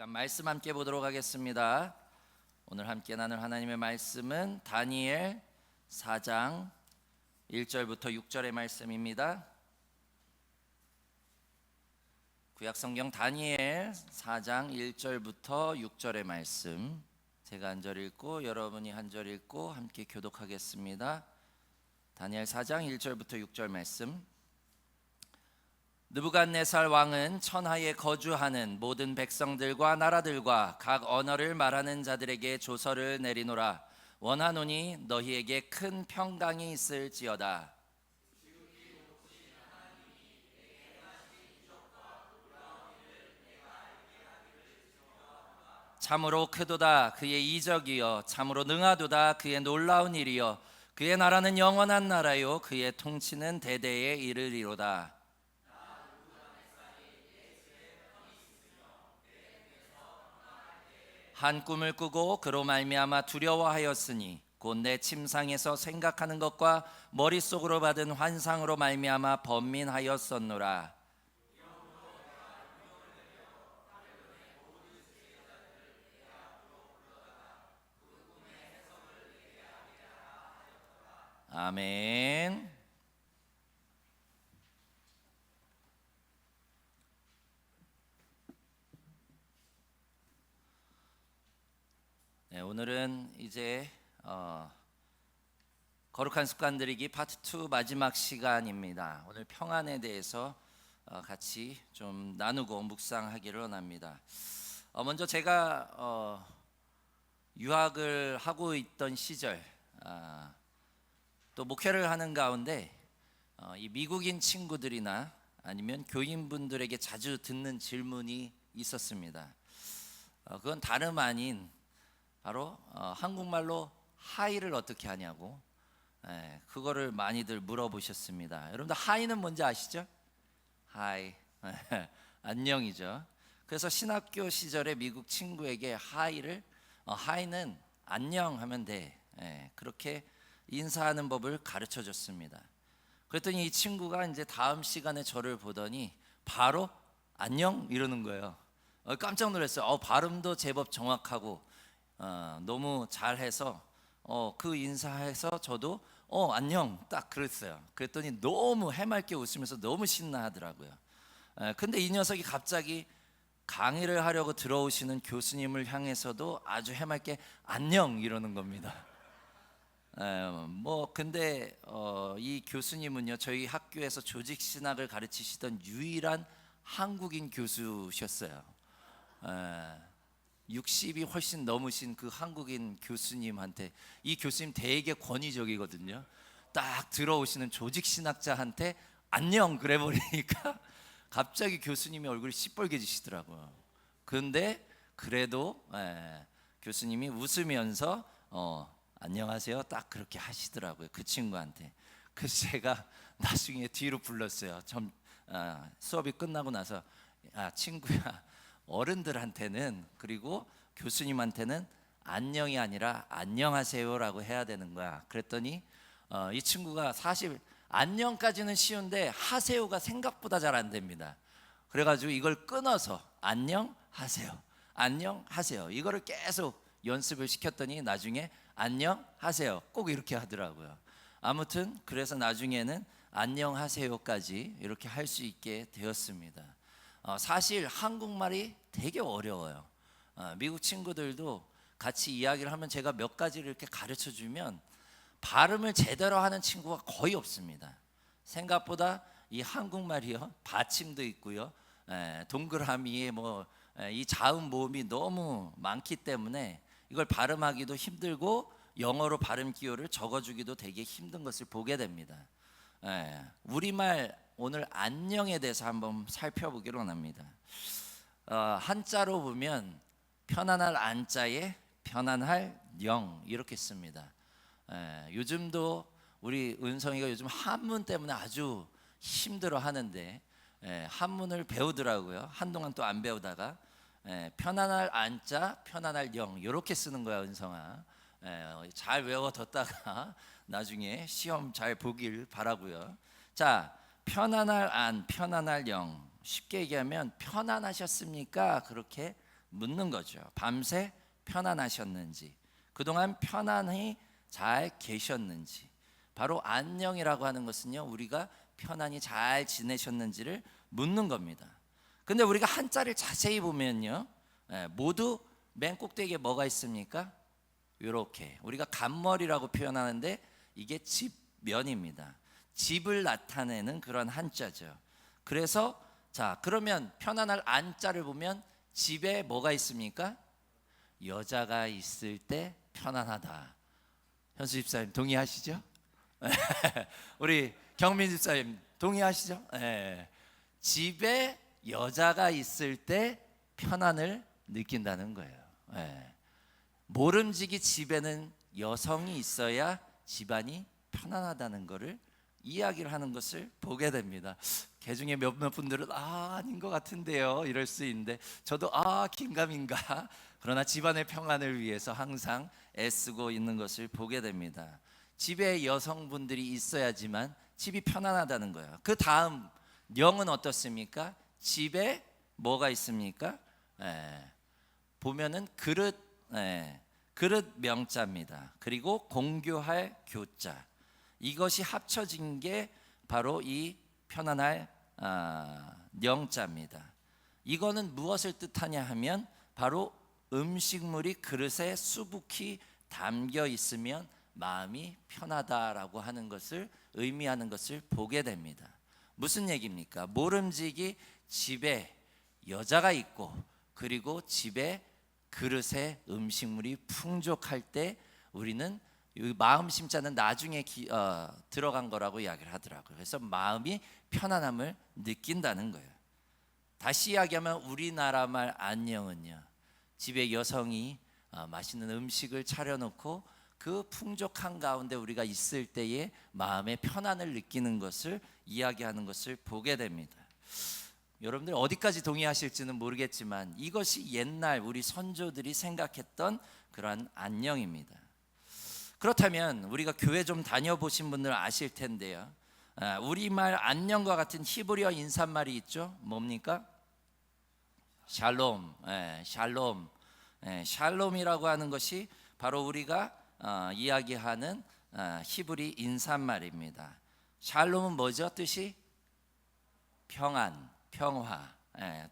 시간 말씀 함께 보도록 하겠습니다. 오늘 함께 나눌 하나님의 말씀은 다니엘 4장 1절부터 6절의 말씀입니다. 구약성경 다니엘 4장 1절부터 6절의 말씀, 제가 한 절 읽고 여러분이 한 절 읽고 함께 교독하겠습니다. 다니엘 4장 1절부터 6절 말씀. 느부갓네살 왕은 천하에 거주하는 모든 백성들과 나라들과 각 언어를 말하는 자들에게 조서를 내리노라. 원하노니 너희에게 큰 평강이 있을지어다. 참으로 크도다 그의 이적이여, 참으로 능하도다 그의 놀라운 일이여. 그의 나라는 영원한 나라요, 그의 통치는 대대에 이르리로다. 한 꿈을 꾸고 그로 말미암아 두려워하였으니 곧 내 침상에서 생각하는 것과 머릿속으로 받은 환상으로 말미암아 번민하였었노라. 아멘. 네, 오늘은 이제 거룩한 습관 들이기 파트 2 마지막 시간입니다. 오늘 평안에 대해서 같이 좀 나누고 묵상하기를 원합니다. 먼저 제가 유학을 하고 있던 시절, 또 목회를 하는 가운데 이 미국인 친구들이나 아니면 교인분들에게 자주 듣는 질문이 있었습니다. 그건 다름 아닌 바로 한국말로 하이를 어떻게 하냐고, 그거를 많이들 물어보셨습니다. 여러분들 하이는 뭔지 아시죠? 하이, 안녕이죠. 그래서 신학교 시절에 미국 친구에게 하이는 안녕하면 돼, 그렇게 인사하는 법을 가르쳐 줬습니다. 그랬더니 이 친구가 이제 다음 시간에 저를 보더니 바로 안녕 이러는 거예요. 깜짝 놀랐어요. 발음도 제법 정확하고 너무 잘해서 그 인사해서 저도 안녕 딱 그랬어요. 그랬더니 너무 해맑게 웃으면서 너무 신나하더라고요. 근데 이 녀석이 갑자기 강의를 하려고 들어오시는 교수님을 향해서도 아주 해맑게 안녕 이러는 겁니다. 근데 이 교수님은요, 저희 학교에서 조직 신학을 가르치시던 유일한 한국인 교수셨어요. 60이 훨씬 넘으신 그 한국인 교수님한테, 이 교수님 되게 권위적이거든요. 딱 들어오시는 조직 신학자한테 안녕 그래 버리니까 갑자기 교수님이 얼굴이 시뻘개지시더라고요. 그런데 그래도 교수님이 웃으면서 안녕하세요 딱 그렇게 하시더라고요, 그 친구한테. 그래서 제가 나중에 뒤로 불렀어요. 수업이 끝나고 나서, 친구야, 어른들한테는 그리고 교수님한테는 안녕이 아니라 안녕하세요라고 해야 되는 거야. 그랬더니 이 친구가 사실 안녕까지는 쉬운데 하세요가 생각보다 잘 안 됩니다. 그래가지고 이걸 끊어서 안녕하세요, 안녕하세요 이거를 계속 연습을 시켰더니 나중에 안녕하세요 꼭 이렇게 하더라고요. 아무튼 그래서 나중에는 안녕하세요까지 이렇게 할 수 있게 되었습니다. 사실 한국말이 되게 어려워요. 미국 친구들도 같이 이야기를 하면 제가 몇 가지를 이렇게 가르쳐 주면 발음을 제대로 하는 친구가 거의 없습니다. 생각보다 이 한국말이요, 받침도 있고요, 동그라미에 이 자음 모음이 너무 많기 때문에 이걸 발음하기도 힘들고 영어로 발음 기호를 적어주기도 되게 힘든 것을 보게 됩니다. 우리말 오늘 안녕에 대해서 한번 살펴보기로 합니다. 한자로 보면 편안할 안자에 편안할 영 이렇게 씁니다. 요즘도 우리 은성이가 요즘 한문 때문에 아주 힘들어 하는데 한문을 배우더라고요. 한동안 또 안 배우다가 편안할 안자 편안할 영 이렇게 쓰는 거야, 은성아. 잘 외워뒀다가 나중에 시험 잘 보길 바라고요. 자, 편안할 안 편안할 영, 쉽게 얘기하면 편안하셨습니까? 그렇게 묻는 거죠. 밤새 편안하셨는지, 그동안 편안히 잘 계셨는지. 바로 안녕이라고 하는 것은요, 우리가 편안히 잘 지내셨는지를 묻는 겁니다. 근데 우리가 한자를 자세히 보면요, 모두 맨 꼭대기에 뭐가 있습니까? 이렇게 우리가 간머리라고 표현하는데 이게 집면입니다. 집을 나타내는 그런 한자죠. 그래서 자, 그러면 편안할 안자를 보면 집에 뭐가 있습니까? 여자가 있을 때 편안하다. 현수 집사님 동의하시죠? 우리 경민 집사님 동의하시죠? 네. 집에 여자가 있을 때 편안을 느낀다는 거예요. 네. 모름지기 집에는 여성이 있어야 집안이 편안하다는 것을 이야기를 하는 것을 보게 됩니다. 개 중에 몇몇 분들은 아닌 것 같은데요 이럴 수 있는데, 저도 긴가민가, 그러나 집안의 평안을 위해서 항상 애쓰고 있는 것을 보게 됩니다. 집에 여성분들이 있어야지만 집이 편안하다는 거예요. 그 다음 영은 어떻습니까? 집에 뭐가 있습니까? 보면은 그릇, 그릇 명자입니다. 그리고 공교할 교자, 이것이 합쳐진 게 바로 이 편안할 영자입니다. 이거는 무엇을 뜻하냐 하면 바로 음식물이 그릇에 수북히 담겨 있으면 마음이 편하다라고 하는 것을 의미하는 것을 보게 됩니다. 무슨 얘기입니까? 모름지기 집에 여자가 있고, 그리고 집에 그릇에 음식물이 풍족할 때 우리는 마음 심자는 나중에 들어간 거라고 이야기를 하더라고요. 그래서 마음이 편안함을 느낀다는 거예요. 다시 이야기하면 우리나라 말 안녕은요, 집에 여성이 맛있는 음식을 차려놓고 그 풍족한 가운데 우리가 있을 때에 마음의 편안을 느끼는 것을 이야기하는 것을 보게 됩니다. 여러분들 어디까지 동의하실지는 모르겠지만 이것이 옛날 우리 선조들이 생각했던 그러한 안녕입니다. 그렇다면 우리가 교회 좀 다녀보신 분들 아실 텐데요, 우리말 안녕과 같은 히브리어 인사말이 있죠. 뭡니까? 샬롬. 샬롬. 샬롬이라고 하는 것이 바로 우리가 이야기하는 히브리 인사말입니다. 샬롬은 뭐죠? 뜻이 평안, 평화.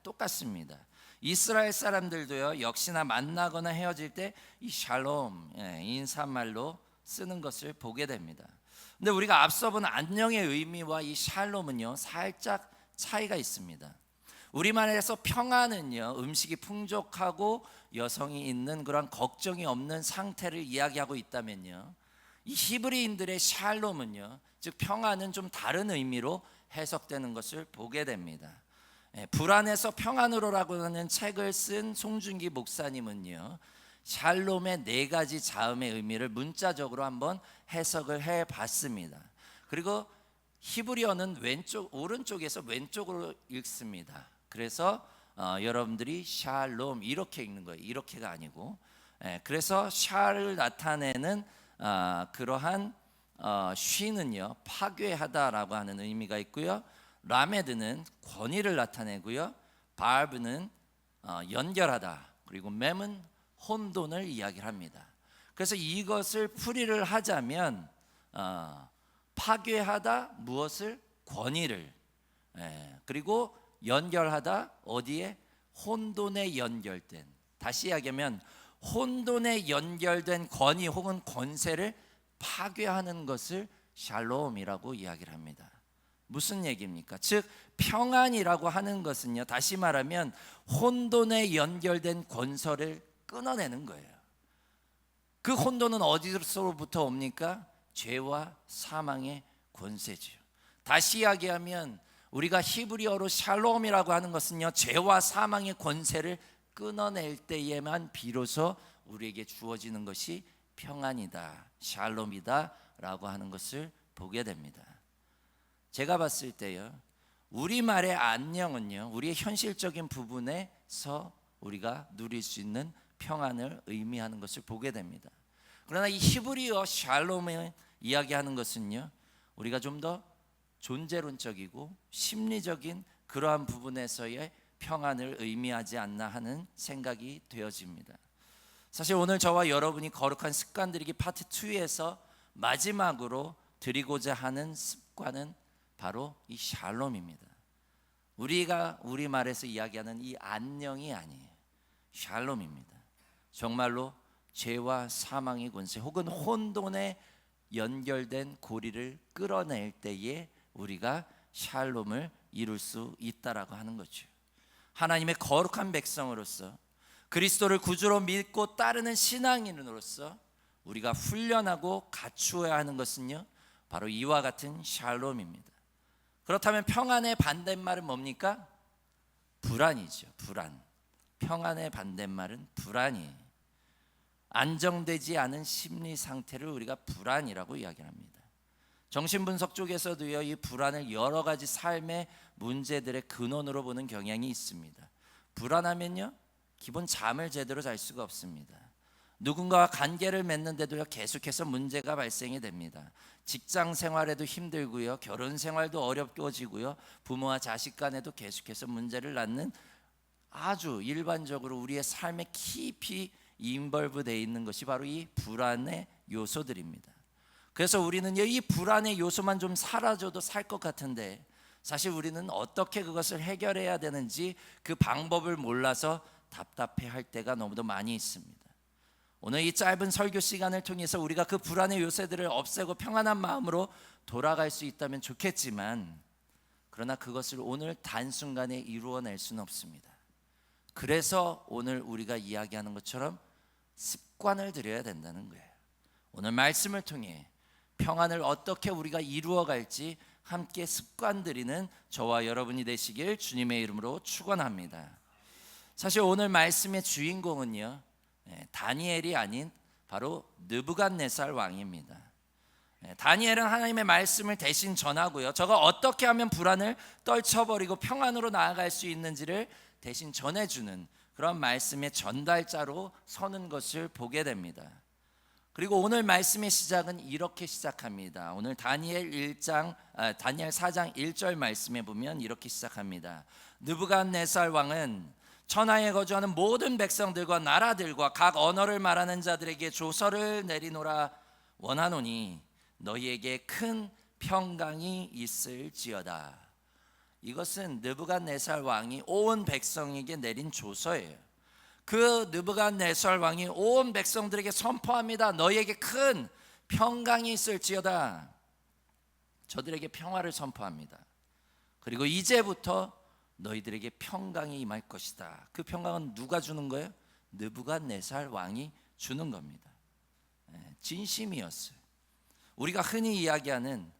똑같습니다. 이스라엘 사람들도요, 역시나 만나거나 헤어질 때 이 샬롬 인사말로 쓰는 것을 보게 됩니다. 근데 우리가 앞서 본 안녕의 의미와 이 샬롬은요, 살짝 차이가 있습니다. 우리말에서 평안은요, 음식이 풍족하고 여성이 있는 그런 걱정이 없는 상태를 이야기하고 있다면요, 이 히브리인들의 샬롬은요, 즉 평안은 좀 다른 의미로 해석되는 것을 보게 됩니다. 불안에서 평안으로라고 하는 책을 쓴 송준기 목사님은요, 샬롬의 4가지 자음의 의미를 문자적으로 한번 해석을 해봤습니다. 그리고 히브리어는 오른쪽에서 왼쪽으로 읽습니다. 그래서 여러분들이 샬롬 이렇게 읽는 거예요. 이렇게가 아니고. 그래서 샬을 나타내는 그러한 쉬는요, 파괴하다라고 하는 의미가 있고요, 라메드는 권위를 나타내고요, 바르브는 연결하다, 그리고 mem은 혼돈을 이야기를 합니다. 그래서 이것을 풀이를 하자면 파괴하다 무엇을? 권위를. 그리고 연결하다 어디에? 혼돈에 연결된. 다시 이야기하면 혼돈에 연결된 권위 혹은 권세를 파괴하는 것을 샬롬이라고 이야기를 합니다. 무슨 얘기입니까? 즉 평안이라고 하는 것은요, 다시 말하면 혼돈에 연결된 권세를 끊어내는 거예요. 그 혼돈은 어디서부터 옵니까? 죄와 사망의 권세죠. 다시 이야기하면 우리가 히브리어로 샬롬이라고 하는 것은요, 죄와 사망의 권세를 끊어낼 때에만 비로소 우리에게 주어지는 것이 평안이다, 샬롬이다 라고 하는 것을 보게 됩니다. 제가 봤을 때요, 우리말의 안녕은요, 우리의 현실적인 부분에서 우리가 누릴 수 있는 평안을 의미하는 것을 보게 됩니다. 그러나 이 히브리어 샬롬을 이야기하는 것은요, 우리가 좀 더 존재론적이고 심리적인 그러한 부분에서의 평안을 의미하지 않나 하는 생각이 되어집니다. 사실 오늘 저와 여러분이 거룩한 습관들이기 파트 2에서 마지막으로 드리고자 하는 습관은 바로 이 샬롬입니다. 우리가 우리말에서 이야기하는 이 안녕이 아니에요. 샬롬입니다. 정말로 죄와 사망의 권세 혹은 혼돈에 연결된 고리를 끌어낼 때에 우리가 샬롬을 이룰 수 있다라고 하는 거죠. 하나님의 거룩한 백성으로서 그리스도를 구주로 믿고 따르는 신앙인으로서 우리가 훈련하고 갖추어야 하는 것은요, 바로 이와 같은 샬롬입니다. 그렇다면 평안의 반대말은 뭡니까? 불안이죠. 불안. 평안의 반대말은 불안이에요. 안정되지 않은 심리 상태를 우리가 불안이라고 이야기합니다. 정신분석 쪽에서도요, 이 불안을 여러 가지 삶의 문제들의 근원으로 보는 경향이 있습니다. 불안하면요, 기본 잠을 제대로 잘 수가 없습니다. 누군가와 관계를 맺는데도요, 계속해서 문제가 발생이 됩니다. 직장 생활에도 힘들고요, 결혼 생활도 어렵워지고요, 부모와 자식 간에도 계속해서 문제를 낳는, 아주 일반적으로 우리의 삶에 깊이 인벌브 되어 있는 것이 바로 이 불안의 요소들입니다. 그래서 우리는 이 불안의 요소만 좀 사라져도 살 것 같은데, 사실 우리는 어떻게 그것을 해결해야 되는지 그 방법을 몰라서 답답해할 때가 너무도 많이 있습니다. 오늘 이 짧은 설교 시간을 통해서 우리가 그 불안의 요새들을 없애고 평안한 마음으로 돌아갈 수 있다면 좋겠지만, 그러나 그것을 오늘 단순간에 이루어낼 수는 없습니다. 그래서 오늘 우리가 이야기하는 것처럼 습관을 들여야 된다는 거예요. 오늘 말씀을 통해 평안을 어떻게 우리가 이루어갈지 함께 습관 들이는 저와 여러분이 되시길 주님의 이름으로 축원합니다. 사실 오늘 말씀의 주인공은요, 다니엘이 아닌 바로 느부갓네살 왕입니다. 다니엘은 하나님의 말씀을 대신 전하고요, 저가 어떻게 하면 불안을 떨쳐버리고 평안으로 나아갈 수 있는지를 대신 전해주는 그런 말씀의 전달자로 서는 것을 보게 됩니다. 그리고 오늘 말씀의 시작은 이렇게 시작합니다. 오늘 다니엘 4장 1절 말씀에 보면 이렇게 시작합니다. 느부갓네살 왕은 천하에 거주하는 모든 백성들과 나라들과 각 언어를 말하는 자들에게 조서를 내리노라 원하노니 너희에게 큰 평강이 있을지어다. 이것은 느부갓네살 왕이 온 백성에게 내린 조서예요. 그 느부갓네살 왕이 온 백성들에게 선포합니다. 너희에게 큰 평강이 있을지어다. 저들에게 평화를 선포합니다. 그리고 이제부터 너희들에게 평강이 임할 것이다. 그 평강은 누가 주는 거예요? 느부갓네살 왕이 주는 겁니다. 진심이었어요. 우리가 흔히 이야기하는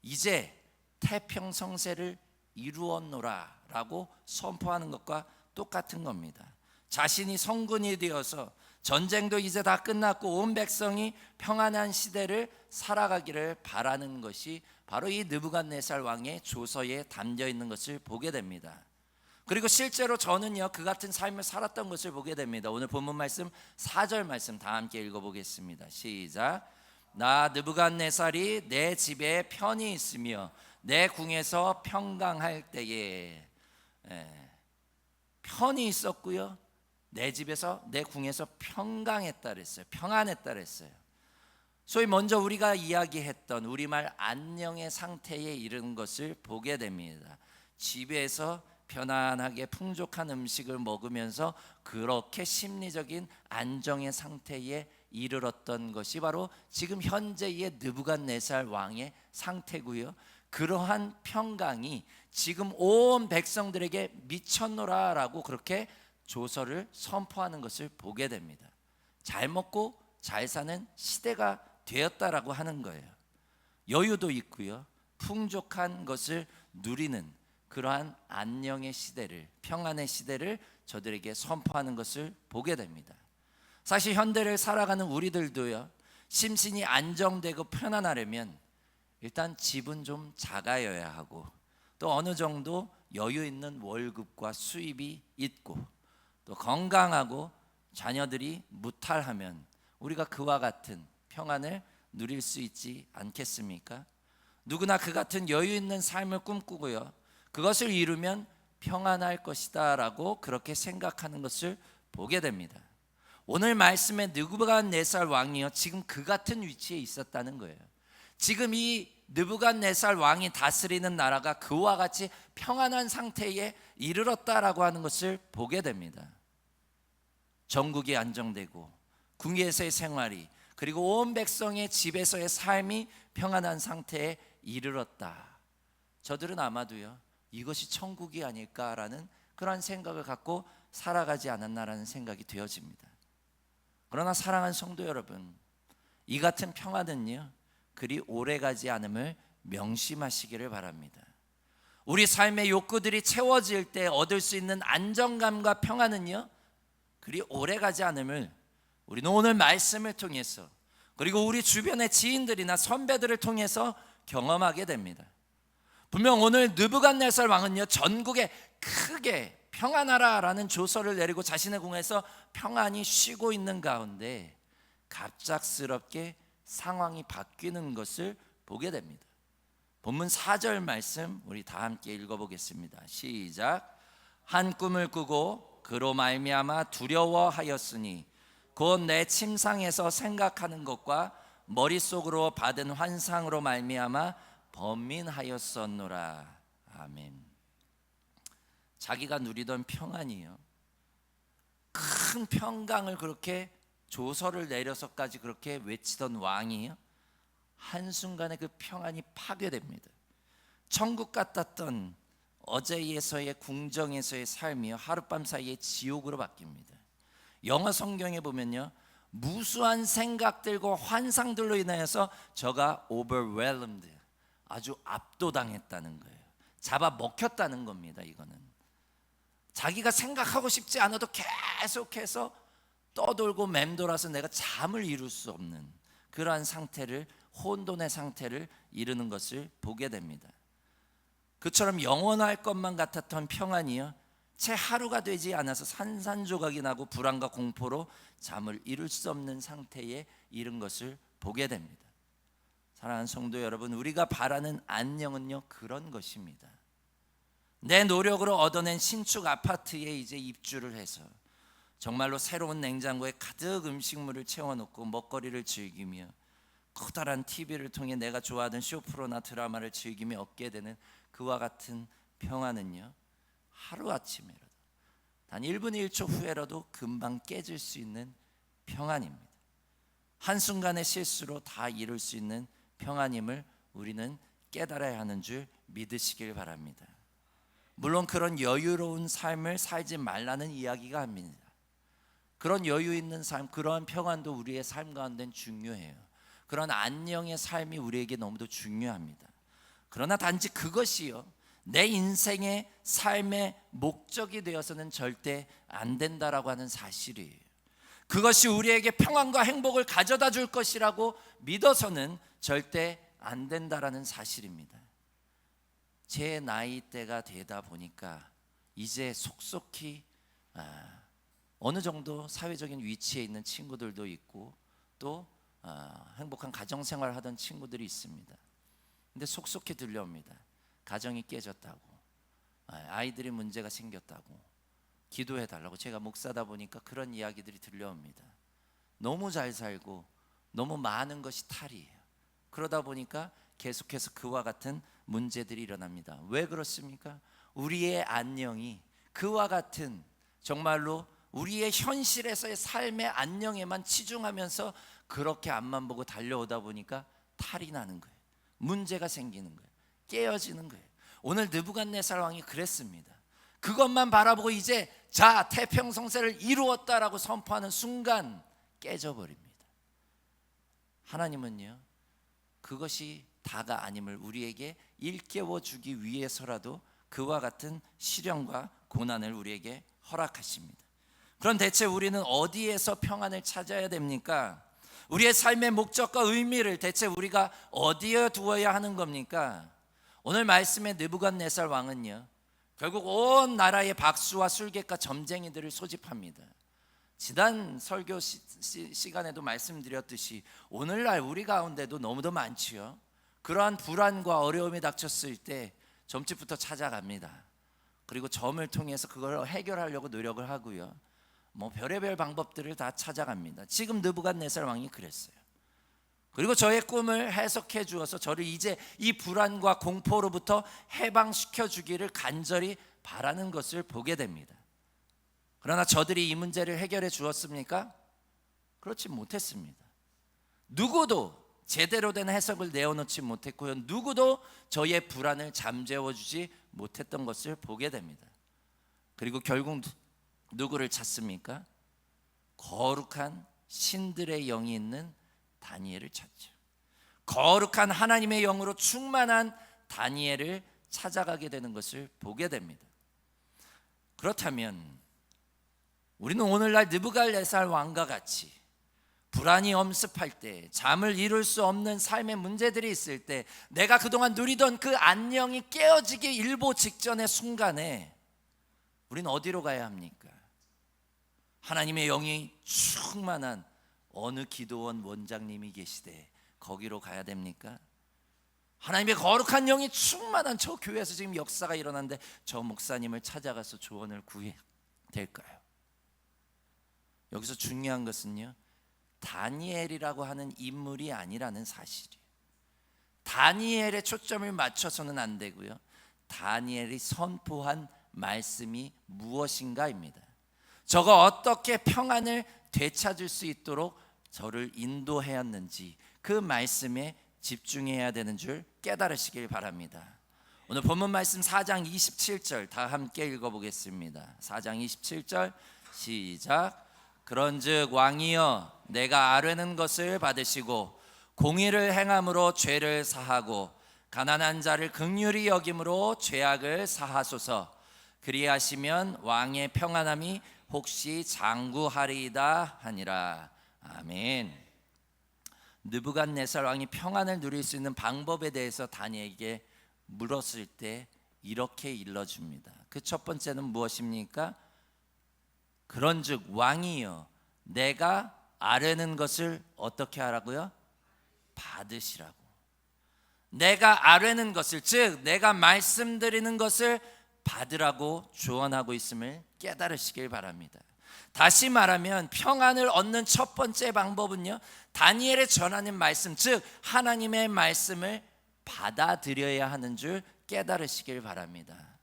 이제 태평성세를 이루었노라 라고 선포하는 것과 똑같은 겁니다. 자신이 성군이 되어서 전쟁도 이제 다 끝났고 온 백성이 평안한 시대를 살아가기를 바라는 것이 바로 이 느부갓네살 왕의 조서에 담겨 있는 것을 보게 됩니다. 그리고 실제로 저는요, 그 같은 삶을 살았던 것을 보게 됩니다. 오늘 본문 말씀 4절 말씀 다 함께 읽어보겠습니다. 시작. 나 느부갓네살이 내 집에 편히 있으며 내 궁에서 평강할 때에, 편히 있었고요, 내 집에서 내 궁에서 평강했다 그랬어요. 평안했다 그랬어요. 소위 먼저 우리가 이야기했던 우리말 안녕의 상태에 이른 것을 보게 됩니다. 집에서 편안하게 풍족한 음식을 먹으면서 그렇게 심리적인 안정의 상태에 이르렀던 것이 바로 지금 현재의 느부갓네살 왕의 상태고요, 그러한 평강이 지금 온 백성들에게 미쳤노라라고 그렇게 조서를 선포하는 것을 보게 됩니다. 잘 먹고 잘 사는 시대가 되었다라고 하는 거예요. 여유도 있고요, 풍족한 것을 누리는 그러한 안녕의 시대를, 평안의 시대를 저들에게 선포하는 것을 보게 됩니다. 사실 현대를 살아가는 우리들도요, 심신이 안정되고 편안하려면 일단 집은 좀 작아여야 하고, 또 어느 정도 여유 있는 월급과 수입이 있고, 또 건강하고 자녀들이 무탈하면 우리가 그와 같은 평안을 누릴 수 있지 않겠습니까? 누구나 그 같은 여유 있는 삶을 꿈꾸고요, 그것을 이루면 평안할 것이다 라고 그렇게 생각하는 것을 보게 됩니다. 오늘 말씀에 느부갓네살 왕이요, 지금 그 같은 위치에 있었다는 거예요. 지금 이 느부갓네살 왕이 다스리는 나라가 그와 같이 평안한 상태에 이르렀다라고 하는 것을 보게 됩니다. 전국이 안정되고 궁에서의 생활이, 그리고 온 백성의 집에서의 삶이 평안한 상태에 이르렀다. 저들은 아마도요, 이것이 천국이 아닐까라는 그런 생각을 갖고 살아가지 않았나라는 생각이 되어집니다. 그러나 사랑하는 성도 여러분, 이 같은 평안은요, 그리 오래가지 않음을 명심하시기를 바랍니다. 우리 삶의 욕구들이 채워질 때 얻을 수 있는 안정감과 평안은요, 그리 오래가지 않음을 우리는 오늘 말씀을 통해서, 그리고 우리 주변의 지인들이나 선배들을 통해서 경험하게 됩니다. 분명 오늘 느부갓네살 왕은요, 전국에 크게 평안하라라는 조서를 내리고 자신의 궁에서 평안히 쉬고 있는 가운데 갑작스럽게 상황이 바뀌는 것을 보게 됩니다. 본문 4절 말씀 우리 다 함께 읽어보겠습니다. 시작. 한 꿈을 꾸고 그로 말미암아 두려워하였으니 곧 내 침상에서 생각하는 것과 머릿속으로 받은 환상으로 말미암아 번민하였었노라. 아멘. 자기가 누리던 평안이요, 큰 평강을 그렇게 조서를 내려서까지 그렇게 외치던 왕이요, 한순간에 그 평안이 파괴됩니다. 천국 같았던 어제에서의 궁정에서의 삶이요, 하룻밤 사이에 지옥으로 바뀝니다. 영어 성경에 보면요, 무수한 생각들과 환상들로 인하여서 저가 overwhelmed, 아주 압도당했다는 거예요. 잡아먹혔다는 겁니다. 이거는 자기가 생각하고 싶지 않아도 계속해서 떠돌고 맴돌아서 내가 잠을 이룰 수 없는 그러한 상태를, 혼돈의 상태를 이루는 것을 보게 됩니다. 그처럼 영원할 것만 같았던 평안이요, 채 하루가 되지 않아서 산산조각이 나고 불안과 공포로 잠을 이룰 수 없는 상태에 이른 것을 보게 됩니다. 사랑하는 성도 여러분, 우리가 바라는 안녕은요, 그런 것입니다. 내 노력으로 얻어낸 신축 아파트에 이제 입주를 해서 정말로 새로운 냉장고에 가득 음식물을 채워놓고 먹거리를 즐기며 커다란 TV를 통해 내가 좋아하던 쇼프로나 드라마를 즐기며 얻게 되는 그와 같은 평안은요, 하루아침에라도 단 1분 1초 후에라도 금방 깨질 수 있는 평안입니다. 한순간의 실수로 다 이룰 수 있는 평안임을 우리는 깨달아야 하는 줄 믿으시길 바랍니다. 물론 그런 여유로운 삶을 살지 말라는 이야기가 아닙니다. 그런 여유 있는 삶, 그러한 평안도 우리의 삶 가운데는 중요해요. 그런 안녕의 삶이 우리에게 너무도 중요합니다. 그러나 단지 그것이요, 내 인생의 삶의 목적이 되어서는 절대 안 된다라고 하는 사실이에요. 그것이 우리에게 평안과 행복을 가져다 줄 것이라고 믿어서는 절대 안 된다라는 사실입니다. 제 나이대가 되다 보니까 이제 속속히 어느 정도 사회적인 위치에 있는 친구들도 있고 또 행복한 가정생활을 하던 친구들이 있습니다. 근데 속속히 들려옵니다. 가정이 깨졌다고, 아이들이 문제가 생겼다고, 기도해달라고. 제가 목사다 보니까 그런 이야기들이 들려옵니다. 너무 잘 살고 너무 많은 것이 탈이에요. 그러다 보니까 계속해서 그와 같은 문제들이 일어납니다. 왜 그렇습니까? 우리의 안녕이 그와 같은 정말로 우리의 현실에서의 삶의 안녕에만 치중하면서 그렇게 앞만 보고 달려오다 보니까 탈이 나는 거예요. 문제가 생기는 거예요. 깨어지는 거예요. 오늘 느부갓네살 왕이 그랬습니다. 그것만 바라보고 이제 자 태평성세를 이루었다라고 선포하는 순간 깨져버립니다. 하나님은요, 그것이 다가 아님을 우리에게 일깨워 주기 위해서라도 그와 같은 시련과 고난을 우리에게 허락하십니다. 그럼 대체 우리는 어디에서 평안을 찾아야 됩니까? 우리의 삶의 목적과 의미를 대체 우리가 어디에 두어야 하는 겁니까? 오늘 말씀의 느부갓네살 왕은요, 결국 온 나라의 박수와 술객과 점쟁이들을 소집합니다. 지난 설교 시간에도 말씀드렸듯이 오늘날 우리 가운데도 너무도 많지요. 그러한 불안과 어려움이 닥쳤을 때 점집부터 찾아갑니다. 그리고 점을 통해서 그걸 해결하려고 노력을 하고요. 뭐 별의별 방법들을 다 찾아갑니다. 지금 느부갓네살 왕이 그랬어요. 그리고 저의 꿈을 해석해 주어서 저를 이제 이 불안과 공포로부터 해방시켜 주기를 간절히 바라는 것을 보게 됩니다. 그러나 저들이 이 문제를 해결해 주었습니까? 그렇지 못했습니다. 누구도 제대로 된 해석을 내어놓지 못했고요. 누구도 저의 불안을 잠재워주지 못했던 것을 보게 됩니다. 그리고 결국 누구를 찾습니까? 거룩한 신들의 영이 있는 다니엘을 찾죠. 거룩한 하나님의 영으로 충만한 다니엘을 찾아가게 되는 것을 보게 됩니다. 그렇다면 우리는 오늘날 느부갓네살 왕과 같이 불안이 엄습할 때, 잠을 이룰 수 없는 삶의 문제들이 있을 때, 내가 그동안 누리던 그 안녕이 깨어지기 일보 직전의 순간에 우리는 어디로 가야 합니까? 하나님의 영이 충만한 어느 기도원 원장님이 계시되 거기로 가야 됩니까? 하나님의 거룩한 영이 충만한 저 교회에서 지금 역사가 일어났는데 저 목사님을 찾아가서 조언을 구해야 될까요? 여기서 중요한 것은요, 다니엘이라고 하는 인물이 아니라는 사실이에요. 다니엘에 초점을 맞춰서는 안 되고요, 다니엘이 선포한 말씀이 무엇인가입니다. 저가 어떻게 평안을 되찾을 수 있도록 저를 인도하였는지 그 말씀에 집중해야 되는 줄 깨달으시길 바랍니다. 오늘 본문 말씀 4장 27절 다 함께 읽어보겠습니다. 4장 27절 시작. 그런즉 왕이여, 내가 아뢰는 것을 받으시고 공의를 행함으로 죄를 사하고 가난한 자를 긍휼히 여김으로 죄악을 사하소서. 그리하시면 왕의 평안함이 혹시 장구하리이다 하니라. 아멘. 느부갓네살 왕이 평안을 누릴 수 있는 방법에 대해서 다니엘에게 물었을 때 이렇게 일러줍니다. 그 첫 번째는 무엇입니까? 그런즉 왕이여, 내가 아뢰는 것을 어떻게 하라고요? 받으시라고. 내가 아뢰는 것을, 즉 내가 말씀드리는 것을 받으라고 조언하고 있음을 깨달으시길 바랍니다. 다시 말하면 평안을 얻는 첫 번째 방법은요, 다니엘의 전하는 말씀, 즉 하나님의 말씀을 받아들여야 하는 줄 깨달으시길 바랍니다.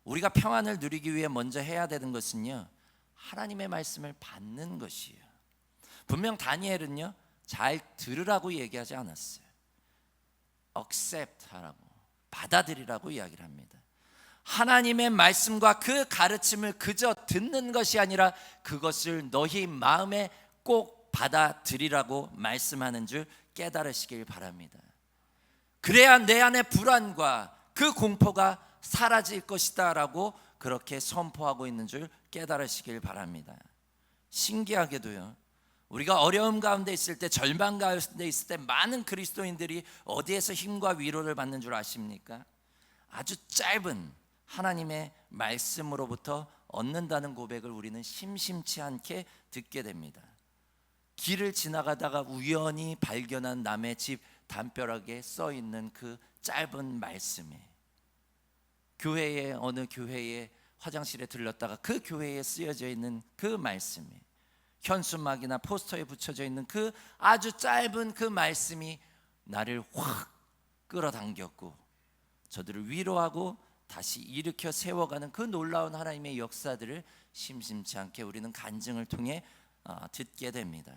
우리가 평안을 누리기 위해 먼저 해야 되는 것은요, 하나님의 말씀을 받는 것이에요. 분명 다니엘은요, 잘 들으라고 얘기하지 않았어요. accept 하라고, 받아들이라고 이야기를 합니다. 하나님의 말씀과 그 가르침을 그저 듣는 것이 아니라 그것을 너희 마음에 꼭 받아들이라고 말씀하는 줄 깨달으시길 바랍니다. 그래야 내 안의 불안과 그 공포가 사라질 것이다 라고 그렇게 선포하고 있는 줄 깨달으시길 바랍니다. 신기하게도요, 우리가 어려움 가운데 있을 때, 절망 가운데 있을 때 많은 그리스도인들이 어디에서 힘과 위로를 받는 줄 아십니까? 아주 짧은 하나님의 말씀으로부터 얻는다는 고백을 우리는 심심치 않게 듣게 됩니다. 길을 지나가다가 우연히 발견한 남의 집 담벼락에 써 있는 그 짧은 말씀에, 교회에, 어느 교회에 화장실에 들렀다가 그 교회에 쓰여져 있는 그 말씀에, 현수막이나 포스터에 붙여져 있는 그 아주 짧은 그 말씀이 나를 확 끌어당겼고 저들을 위로하고 다시 일으켜 세워가는 그 놀라운 하나님의 역사들을 심심치 않게 우리는 간증을 통해 듣게 됩니다.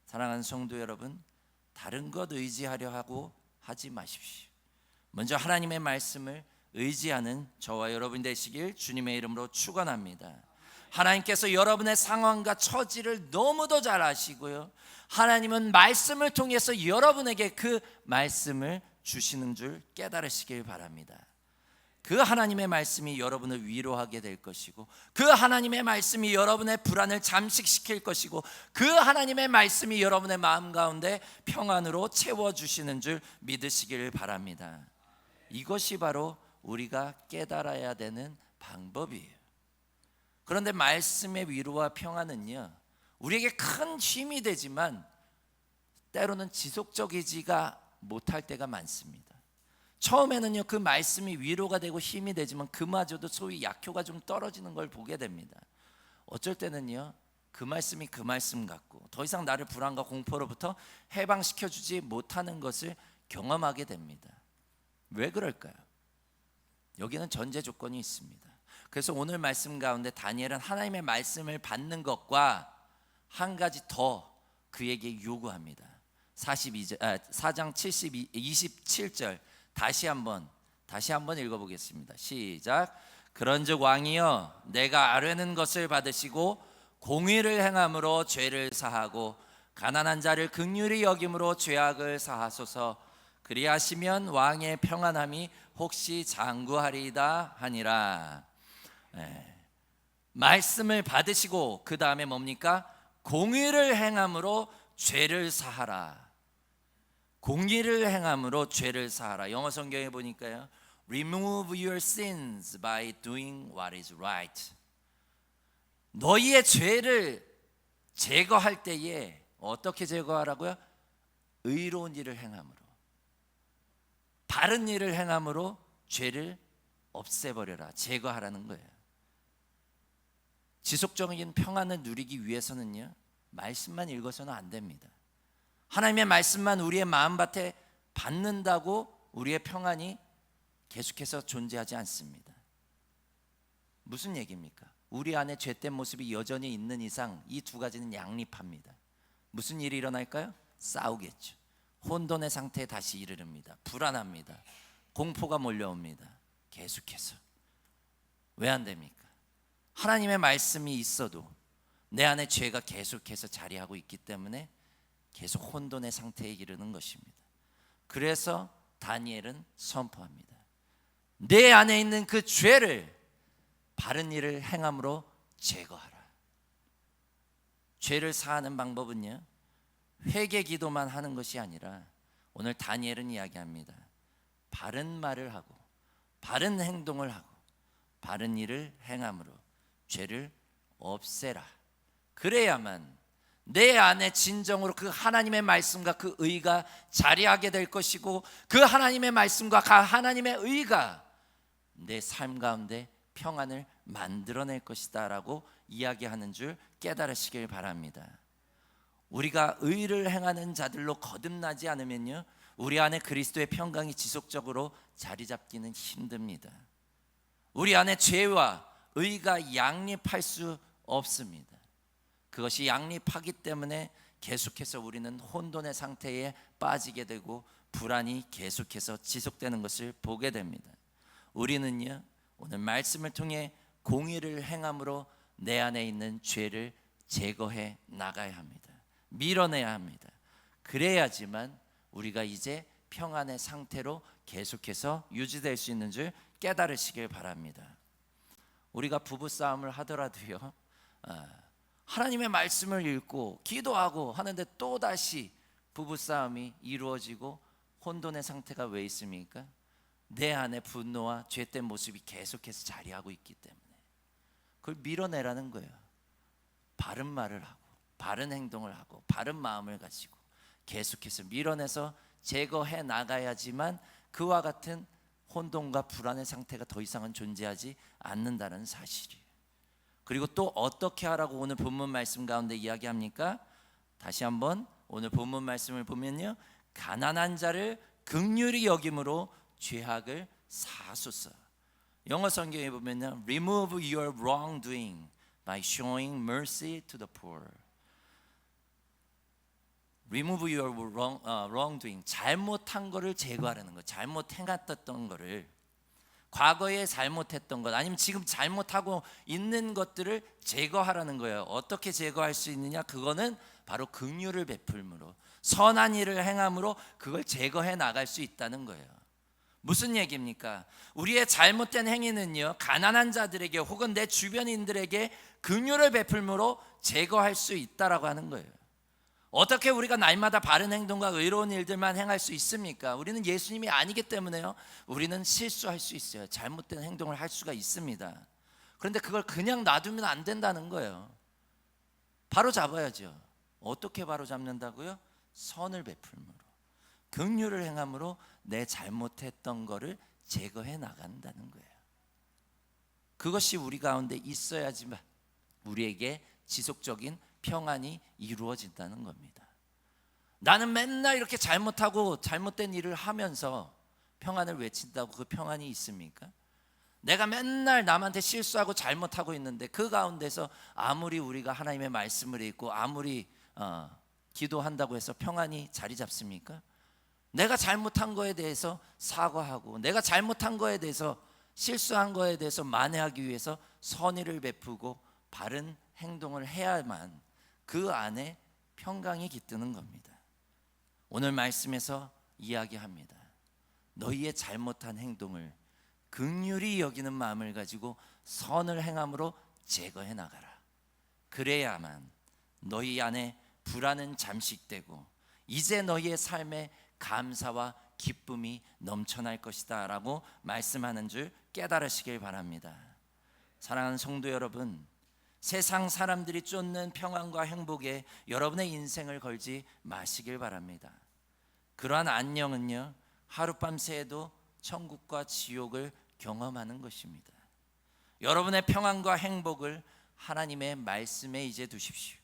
사랑하는 성도 여러분, 다른 것 의지하려 하고 하지 마십시오. 먼저 하나님의 말씀을 의지하는 저와 여러분 되시길 주님의 이름으로 축원합니다. 하나님께서 여러분의 상황과 처지를 너무도 잘 아시고요, 하나님은 말씀을 통해서 여러분에게 그 말씀을 주시는 줄 깨달으시길 바랍니다. 그 하나님의 말씀이 여러분을 위로하게 될 것이고, 그 하나님의 말씀이 여러분의 불안을 잠식시킬 것이고, 그 하나님의 말씀이 여러분의 마음 가운데 평안으로 채워주시는 줄 믿으시길 바랍니다. 이것이 바로 우리가 깨달아야 되는 방법이에요. 그런데 말씀의 위로와 평안은요, 우리에게 큰 힘이 되지만 때로는 지속적이지가 못할 때가 많습니다. 처음에는요 그 말씀이 위로가 되고 힘이 되지만 그마저도 소위 약효가 좀 떨어지는 걸 보게 됩니다. 어쩔 때는요 그 말씀이 그 말씀 같고 더 이상 나를 불안과 공포로부터 해방시켜주지 못하는 것을 경험하게 됩니다. 왜 그럴까요? 여기는 전제 조건이 있습니다. 그래서 오늘 말씀 가운데 다니엘은 하나님의 말씀을 받는 것과 한 가지 더 그에게 요구합니다. 4장 27절 다시 한번 읽어보겠습니다. 시작. 그런즉 왕이여 내가 아뢰는 것을 받으시고 공의를 행함으로 죄를 사하고 가난한 자를 긍휼히 여김으로 죄악을 사하소서. 그리하시면 왕의 평안함이 혹시 장구하리이다 하니라. 말씀을 받으시고 그 다음에 뭡니까? 공의를 행함으로 죄를 사하라. 공의를 행함으로 죄를 사하라. 영어 성경에 보니까요, Remove your sins by doing what is right. 너희의 죄를 제거할 때에 어떻게 제거하라고요? 의로운 일을 행함으로, 바른 일을 행함으로 죄를 없애버려라, 제거하라는 거예요. 지속적인 평안을 누리기 위해서는요 말씀만 읽어서는 안 됩니다. 하나님의 말씀만 우리의 마음밭에 받는다고 우리의 평안이 계속해서 존재하지 않습니다. 무슨 얘기입니까? 우리 안에 죄된 모습이 여전히 있는 이상 이 두 가지는 양립합니다. 무슨 일이 일어날까요? 싸우겠죠. 혼돈의 상태에 다시 이르릅니다. 불안합니다. 공포가 몰려옵니다. 계속해서. 왜 안 됩니까? 하나님의 말씀이 있어도 내 안에 죄가 계속해서 자리하고 있기 때문에 계속 혼돈의 상태에 이르는 것입니다. 그래서 다니엘은 선포합니다. 내 안에 있는 그 죄를 바른 일을 행함으로 제거하라. 죄를 사하는 방법은요 회개 기도만 하는 것이 아니라 오늘 다니엘은 이야기합니다. 바른 말을 하고 바른 행동을 하고 바른 일을 행함으로 죄를 없애라. 그래야만 내 안에 진정으로 그 하나님의 말씀과 그 의가 자리하게 될 것이고 그 하나님의 말씀과 그 하나님의 의가 내 삶 가운데 평안을 만들어낼 것이다 라고 이야기하는 줄 깨달으시길 바랍니다. 우리가 의를 행하는 자들로 거듭나지 않으면요 우리 안에 그리스도의 평강이 지속적으로 자리 잡기는 힘듭니다. 우리 안에 죄와 의가 양립할 수 없습니다. 그것이 양립하기 때문에 계속해서 우리는 혼돈의 상태에 빠지게 되고 불안이 계속해서 지속되는 것을 보게 됩니다. 우리는요 오늘 말씀을 통해 공의를 행함으로 내 안에 있는 죄를 제거해 나가야 합니다. 밀어내야 합니다. 그래야지만 우리가 이제 평안의 상태로 계속해서 유지될 수 있는 줄 깨달으시길 바랍니다. 우리가 부부싸움을 하더라도요 하나님의 말씀을 읽고 기도하고 하는데 또다시 부부싸움이 이루어지고 혼돈의 상태가 왜 있습니까? 내 안에 분노와 죄된 모습이 계속해서 자리하고 있기 때문에 그걸 밀어내라는 거예요. 바른 말을 하고 바른 행동을 하고 바른 마음을 가지고 계속해서 밀어내서 제거해 나가야지만 그와 같은 혼돈과 불안의 상태가 더 이상은 존재하지 않는다는 사실이에요. 그리고 또 어떻게 하라고 오늘 본문 말씀 가운데 이야기합니까? 다시 한번 오늘 본문 말씀을 보면요 가난한 자를 긍휼히 여김으로 죄악을 사하소서. 영어 성경에 보면요 Remove your wrongdoing by showing mercy to the poor. Remove your wrongdoing, 잘못한 거를 제거하라는 거. 잘못 행했던 거를, 과거에 잘못했던 것 아니면 지금 잘못하고 있는 것들을 제거하라는 거예요. 어떻게 제거할 수 있느냐? 그거는 바로 긍휼을 베풀므로 선한 일을 행함으로 그걸 제거해 나갈 수 있다는 거예요. 무슨 얘기입니까? 우리의 잘못된 행위는요 가난한 자들에게 혹은 내 주변인들에게 긍휼을 베풀므로 제거할 수 있다라고 하는 거예요. 어떻게 우리가 날마다 바른 행동과 의로운 일들만 행할 수 있습니까? 우리는 예수님이 아니기 때문에요 우리는 실수할 수 있어요. 잘못된 행동을 할 수가 있습니다. 그런데 그걸 그냥 놔두면 안 된다는 거예요. 바로 잡아야죠. 어떻게 바로 잡는다고요? 선을 베풀므로, 긍휼을 행함으로 내 잘못했던 거를 제거해 나간다는 거예요. 그것이 우리 가운데 있어야지만 우리에게 지속적인 평안이 이루어진다는 겁니다. 나는 맨날 이렇게 잘못하고 잘못된 일을 하면서 평안을 외친다고 그 평안이 있습니까? 내가 맨날 남한테 실수하고 잘못하고 있는데 그 가운데서 아무리 우리가 하나님의 말씀을 읽고 아무리 기도한다고 해서 평안이 자리 잡습니까? 내가 잘못한 거에 대해서 사과하고 내가 잘못한 거에 대해서 실수한 거에 대해서 만회하기 위해서 선의를 베푸고 바른 행동을 해야만 그 안에 평강이 깃드는 겁니다. 오늘 말씀에서 이야기합니다. 너희의 잘못한 행동을 긍휼히 여기는 마음을 가지고 선을 행함으로 제거해 나가라. 그래야만 너희 안에 불안은 잠식되고 이제 너희의 삶에 감사와 기쁨이 넘쳐날 것이다 라고 말씀하는 줄 깨달으시길 바랍니다. 사랑하는 성도 여러분, 세상 사람들이 쫓는 평안과 행복에 여러분의 인생을 걸지 마시길 바랍니다. 그러한 안녕은요, 하룻밤 새에도 천국과 지옥을 경험하는 것입니다. 여러분의 평안과 행복을 하나님의 말씀에 이제 두십시오.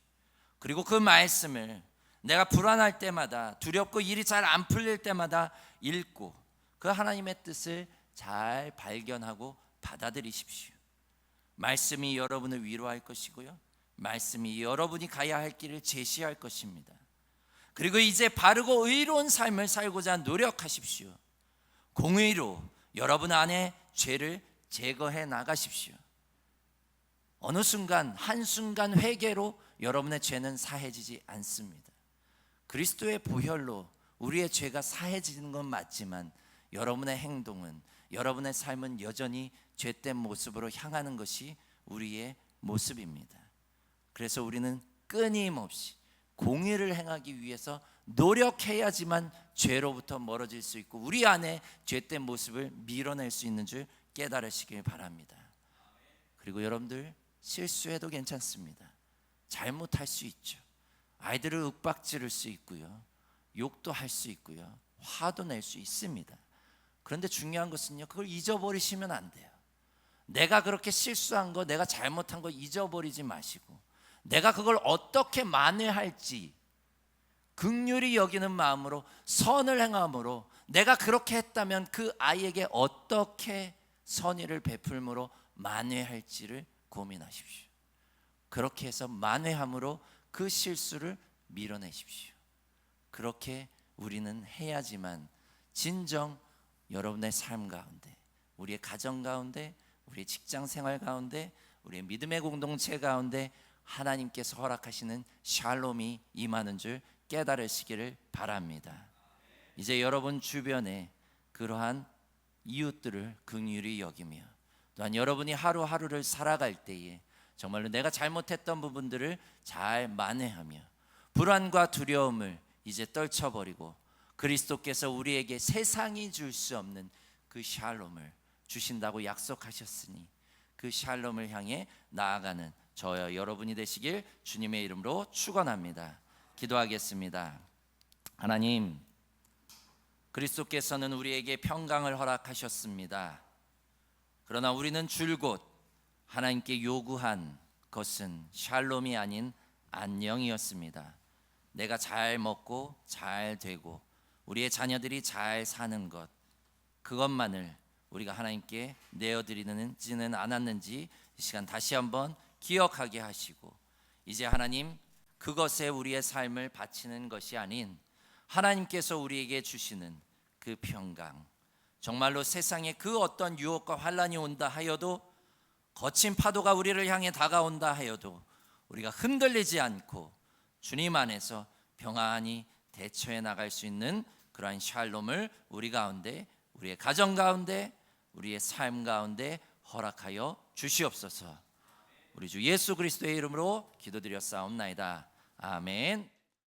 그리고 그 말씀을 내가 불안할 때마다, 두렵고 일이 잘 안 풀릴 때마다 읽고 그 하나님의 뜻을 잘 발견하고 받아들이십시오. 말씀이 여러분을 위로할 것이고요, 말씀이 여러분이 가야 할 길을 제시할 것입니다. 그리고 이제 바르고 의로운 삶을 살고자 노력하십시오. 공의로 여러분 안에 죄를 제거해 나가십시오. 어느 순간, 한순간 회개로 여러분의 죄는 사해지지 않습니다. 그리스도의 보혈로 우리의 죄가 사해지는 건 맞지만 여러분의 행동은, 여러분의 삶은 여전히 죄된 모습으로 향하는 것이 우리의 모습입니다. 그래서 우리는 끊임없이 공의를 행하기 위해서 노력해야지만 죄로부터 멀어질 수 있고 우리 안에 죄된 모습을 밀어낼 수 있는 줄 깨달으시길 바랍니다. 그리고 여러분들, 실수해도 괜찮습니다. 잘못할 수 있죠. 아이들을 윽박지를 수 있고요, 욕도 할 수 있고요, 화도 낼 수 있습니다. 그런데 중요한 것은요, 그걸 잊어버리시면 안 돼요. 내가 그렇게 실수한 거, 내가 잘못한 거 잊어버리지 마시고 내가 그걸 어떻게 만회할지 긍휼히 여기는 마음으로 선을 행함으로 내가 그렇게 했다면 그 아이에게 어떻게 선의를 베풀므로 만회할지를 고민하십시오. 그렇게 해서 만회함으로 그 실수를 밀어내십시오. 그렇게 우리는 해야지만 진정 여러분의 삶 가운데, 우리의 가정 가운데, 우리의 직장 생활 가운데, 우리의 믿음의 공동체 가운데 하나님께서 허락하시는 샬롬이 임하는 줄 깨달으시기를 바랍니다. 이제 여러분 주변에 그러한 이웃들을 긍휼히 여기며 또한 여러분이 하루하루를 살아갈 때에 정말로 내가 잘못했던 부분들을 잘 만회하며 불안과 두려움을 이제 떨쳐버리고 그리스도께서 우리에게 세상이 줄 수 없는 그 샬롬을 주신다고 약속하셨으니 그 샬롬을 향해 나아가는 저와 여러분이 되시길 주님의 이름으로 축원합니다. 기도하겠습니다. 하나님, 그리스도께서는 우리에게 평강을 허락하셨습니다. 그러나 우리는 줄곧 하나님께 요구한 것은 샬롬이 아닌 안녕이었습니다. 내가 잘 먹고 잘 되고 우리의 자녀들이 잘 사는 것, 그것만을 우리가 하나님께 내어드리지는 않았는지 이 시간 다시 한번 기억하게 하시고 이제 하나님, 그것에 우리의 삶을 바치는 것이 아닌 하나님께서 우리에게 주시는 그 평강, 정말로 세상에 그 어떤 유혹과 환란이 온다 하여도, 거친 파도가 우리를 향해 다가온다 하여도 우리가 흔들리지 않고 주님 안에서 평안히 대처해 나갈 수 있는 그러한 샬롬을 우리 가운데, 우리의 가정 가운데, 우리의 삶 가운데 허락하여 주시옵소서. 우리 주 예수 그리스도의 이름으로 기도드렸사옵나이다. 아멘.